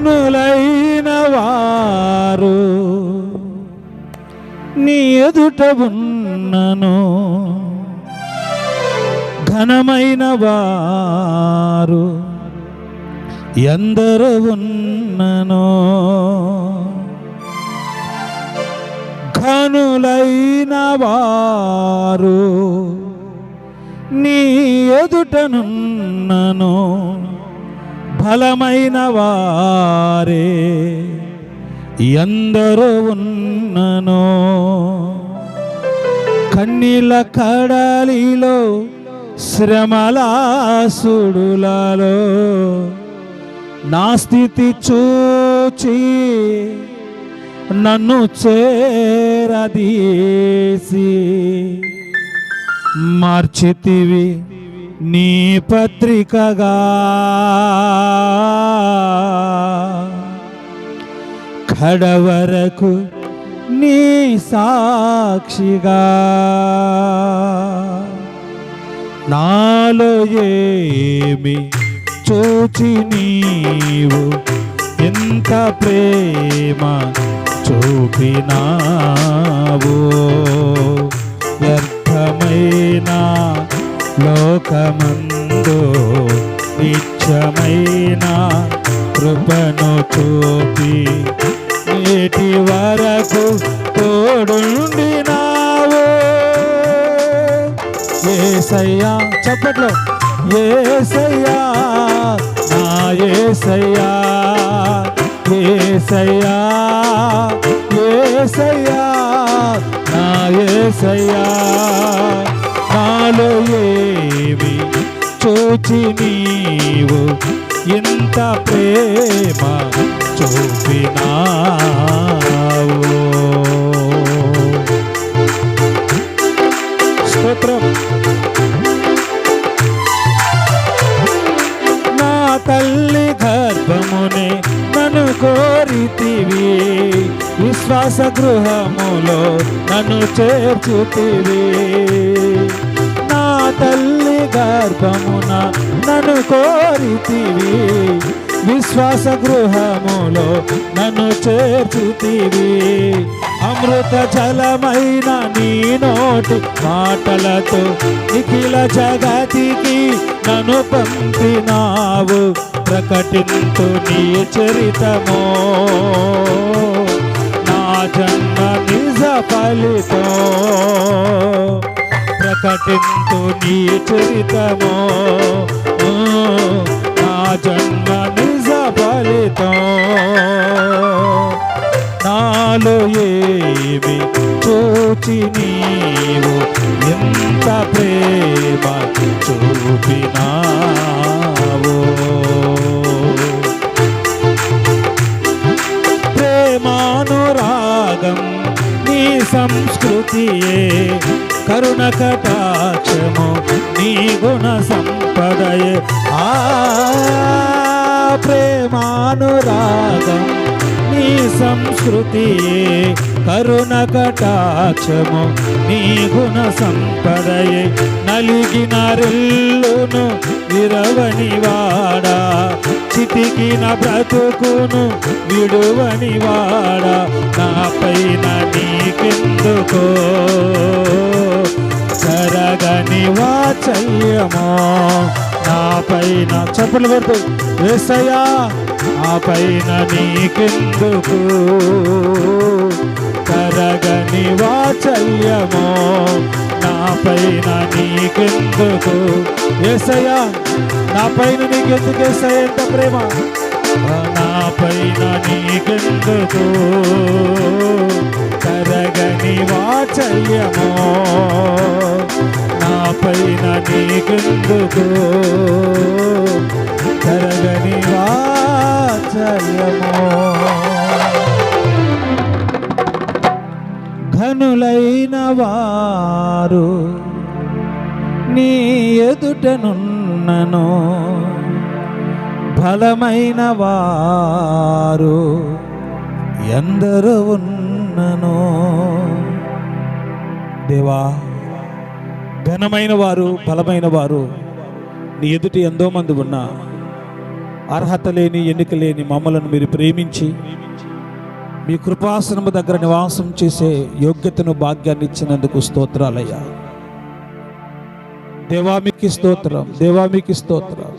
ఘనులైన వారు నీ ఎదుట ఉన్నను, ఘనమైన వారు ఎందరు ఉన్నను, ఘనులైన వారు నీ ఎదుటనున్నను, బలమైన వారే ఎందరు ఉన్నను. కన్నీళ్ళ కడలిలో శ్రమల సుడులలో నా స్థితి చూచి నన్ను చేరదీసి మార్చితివి నీ పత్రికగా, కడవరకు నీ సాక్షిగా. నాలో ఏమి చూచి నీవు ఎంత ప్రేమ చూపినావు, వ్యర్థమైన లోకమందు నిత్యమైన కృపను చూపి నేటి వరకు తోడుండినావు. యేసయ్యా, చప్పట్లో యేసయ్యా, నా యేసయ్యా, యేసయ్యా, యేసయ్యా, నా యేసయ్యా. నాలో ఏమి చూచి నీవు ఇంత ప్రేమ చూపినావు. స్తోత్రం. నా తల్లి గర్భమునే నన్ను కోరితివి, విశ్వాస గృహములో నన్ను చేర్చుతివి. నా తల్లి గర్భమున నన్ను కోరితివి, విశ్వాస గృహములో నన్ను చేర్చుతివి. అమృత జలమైన నీ నోటి మాటలతో నిఖిల జగతికి నన్ను పంపినావు. ప్రకటింతు నీ చరితమో, నా జన్మ నిజ ఫలితం. ప్రకటింతు నీ చరితమో, నా జన్మ నిజ ఫలితం. నాలో ఏమి చూచి నీవు ఎంత ప్రేమ చూపినావు. ప్రేమానురాగం నీ సంస్కృతియే, కరుణ కటాక్షము నీ గుణ సంపదయే. ప్రేమానురాగం నీ సంస్కృతియే, కరుణ కటాక్షము నీ గుణ సంపదయే. నలిగిన రెల్లును విరవని వాడా, చితికిన బ్రతుకును విడువని వాడా. నా పైన నీకెందుకో జరగని వాత్సల్యమో, నా పైన చప్పట్లు కొడుతూ యేసయ్యా, నా పైన నీకెందుకు కరగని వాత్సల్యమో, నా పైన నీకెందుకు. యేసయ్యా, నా పైన నీకెందుకు యేసయ్యా ఎంత ప్రేమ, నా పైన నీకెందుకు కరగని వాత్సల్యమో, నా పైన నీకెందుకు కరగని వాత్సల్యమో. ఘనులైన వారు నీ ఎదుటనున్నను, బలమైన వారు ఎందరు ఉన్నను. దేవా, ఘనమైన వారు బలమైన వారు నీ ఎదుట ఎంతో మంది ఉన్నా అర్హత లేని ఎన్నిక లేని మమ్మలను మీరు ప్రేమించి మీ కృపాసనము దగ్గర నివాసం చేసే యోగ్యతను భాగ్యాన్ని ఇచ్చినందుకు స్తోత్రాలయ్యా. దేవా మీకు స్తోత్రం, దేవా మీకు స్తోత్రం.